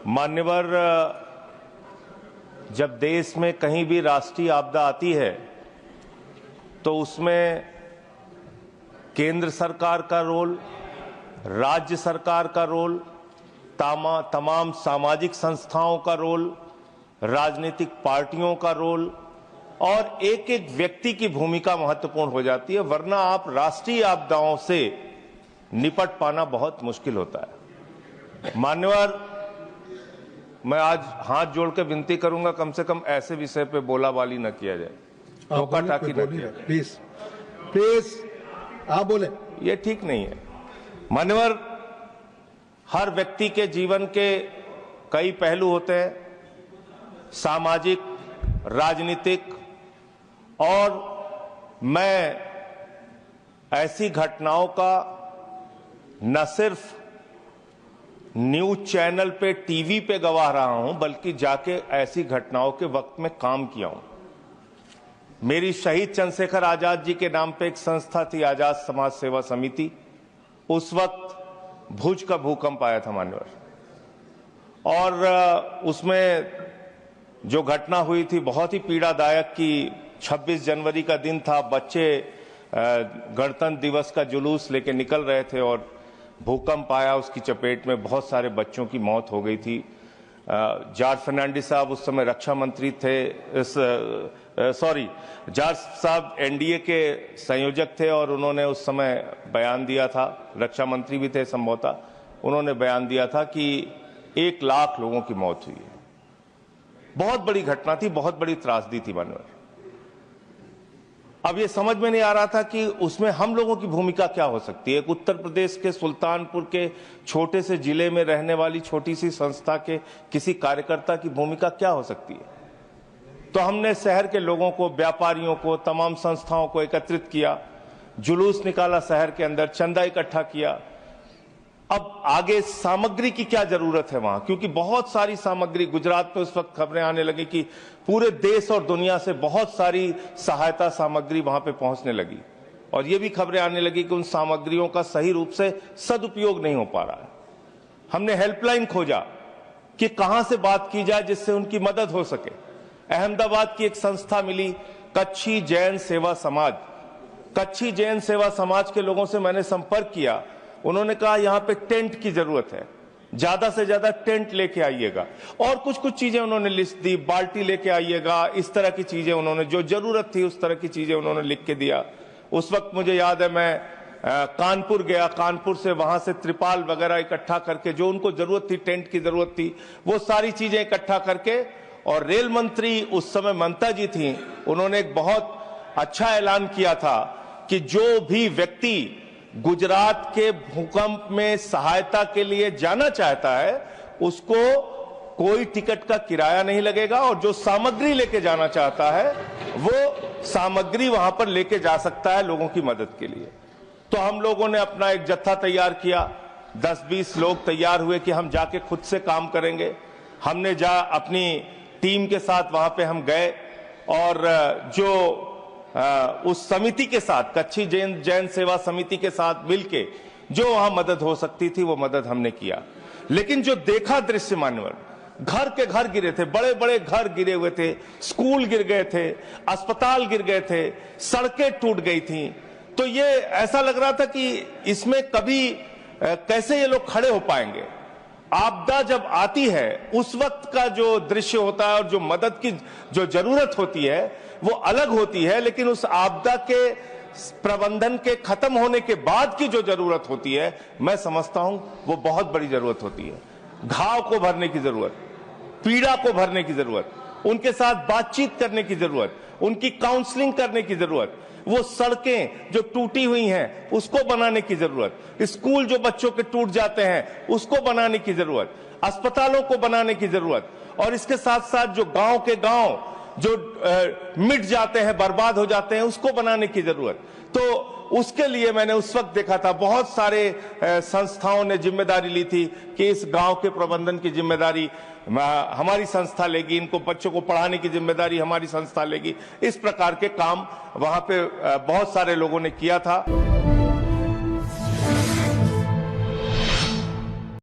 मान्यवर, जब देश में कहीं भी राष्ट्रीय आपदा आती है तो उसमें केंद्र सरकार का रोल, राज्य सरकार का रोल, तमाम सामाजिक संस्थाओं का रोल, राजनीतिक पार्टियों का रोल और एक एक व्यक्ति की भूमिका महत्वपूर्ण हो जाती है, वरना आप राष्ट्रीय आपदाओं से निपट पाना बहुत मुश्किल होता है। मान्यवर, मैं आज हाथ जोड़ के विनती करूंगा, कम से कम ऐसे विषय पे बोलाबाली न किया जाए, टोका टाकी न किया जाए। प्लीज आप बोले, ये ठीक नहीं है। मान्यवर, हर व्यक्ति के जीवन के कई पहलू होते हैं, सामाजिक, राजनीतिक, और मैं ऐसी घटनाओं का न सिर्फ न्यूज चैनल पे, टीवी पे गवाह रहा हूं, बल्कि जाके ऐसी घटनाओं के वक्त में काम किया हूं। मेरी शहीद चंद्रशेखर आजाद जी के नाम पे एक संस्था थी, आजाद समाज सेवा समिति। उस वक्त भुज का भूकंप आया था मान्यवर, और उसमें जो घटना हुई थी बहुत ही पीड़ादायक कि 26 जनवरी का दिन था, बच्चे गणतंत्र दिवस का जुलूस लेके निकल रहे थे और भूकंप आया, उसकी चपेट में बहुत सारे बच्चों की मौत हो गई थी। जॉर्ज फर्नांडिस साहब उस समय रक्षा मंत्री थे, जॉर्ज साहब एनडीए के संयोजक थे और उन्होंने उस समय बयान दिया था, रक्षा मंत्री भी थे संभवतः, उन्होंने बयान दिया था कि 1 लाख लोगों की मौत हुई है। बहुत बड़ी घटना थी, बहुत बड़ी त्रासदी थी मानवर। अब ये समझ में नहीं आ रहा था कि उसमें हम लोगों की भूमिका क्या हो सकती है। उत्तर प्रदेश के सुल्तानपुर के छोटे से जिले में रहने वाली छोटी सी संस्था के किसी कार्यकर्ता की भूमिका क्या हो सकती है। तो हमने शहर के लोगों को, व्यापारियों को, तमाम संस्थाओं को एकत्रित किया, जुलूस निकाला, शहर के अंदर चंदा इकट्ठा किया। अब आगे सामग्री की क्या जरूरत है वहां, क्योंकि बहुत सारी सामग्री, गुजरात में उस वक्त खबरें आने लगी कि पूरे देश और दुनिया से बहुत सारी सहायता सामग्री वहां पे पहुंचने लगी, और ये भी खबरें आने लगी कि उन सामग्रियों का सही रूप से सदुपयोग नहीं हो पा रहा है। हमने हेल्पलाइन खोजा कि कहां से बात की जाए जिससे उनकी मदद हो सके। अहमदाबाद की एक संस्था मिली, कच्छी जैन सेवा समाज। कच्छी जैन सेवा समाज के लोगों से मैंने संपर्क किया, उन्होंने कहा यहां पे टेंट की जरूरत है, ज्यादा से ज्यादा टेंट लेके आइएगा, और कुछ चीजें उन्होंने लिस्ट दी, बाल्टी लेके आइएगा, इस तरह की चीजें उन्होंने, जो जरूरत थी उस तरह की चीजें उन्होंने लिख के दिया। उस वक्त मुझे याद है मैं कानपुर गया, कानपुर से वहां से त्रिपाल वगैरह इकट्ठा करके, जो उनको जरूरत थी, टेंट की जरूरत थी, वो सारी चीजें इकट्ठा करके, और रेल मंत्री उस समय ममता जी थी, उन्होंने एक बहुत अच्छा ऐलान किया था कि जो भी व्यक्ति गुजरात के भूकंप में सहायता के लिए जाना चाहता है उसको कोई टिकट का किराया नहीं लगेगा, और जो सामग्री लेके जाना चाहता है वो सामग्री वहां पर लेके जा सकता है लोगों की मदद के लिए। तो हम लोगों ने अपना एक जत्था तैयार किया, 10-20 लोग तैयार हुए कि हम जाके खुद से काम करेंगे। हमने अपनी टीम के साथ वहां पे हम गए, और जो उस समिति के साथ, कच्छी जैन सेवा समिति के साथ मिलके जो वहां मदद हो सकती थी वो मदद हमने किया। लेकिन जो देखा दृश्य मान्यवर, घर के घर गिरे थे, बड़े बड़े घर गिरे हुए थे, स्कूल गिर गए थे, अस्पताल गिर गए थे, सड़कें टूट गई थी। तो ये ऐसा लग रहा था कि इसमें कभी कैसे ये लोग खड़े हो पाएंगे। आपदा जब आती है उस वक्त का जो दृश्य होता है और जो मदद की जो जरूरत होती है वो अलग होती है, लेकिन उस आपदा के प्रबंधन के खत्म होने के बाद की जो जरूरत होती है, मैं समझता हूं वो बहुत बड़ी जरूरत होती है। घाव को भरने की जरूरत, पीड़ा को भरने की जरूरत, उनके साथ बातचीत करने की जरूरत, उनकी काउंसलिंग करने की जरूरत, वो सड़कें जो टूटी हुई हैं उसको बनाने की जरूरत, स्कूल जो बच्चों के टूट जाते हैं उसको बनाने की जरूरत, अस्पतालों को बनाने की जरूरत, और इसके साथ साथ जो गांव के गांव जो मिट जाते हैं, बर्बाद हो जाते हैं, उसको बनाने की जरूरत। तो उसके लिए मैंने उस वक्त देखा था बहुत सारे संस्थाओं ने जिम्मेदारी ली थी कि इस गांव के प्रबंधन की जिम्मेदारी हमारी संस्था लेगी, इनको बच्चों को पढ़ाने की जिम्मेदारी हमारी संस्था लेगी। इस प्रकार के काम वहां पे बहुत सारे लोगों ने किया था।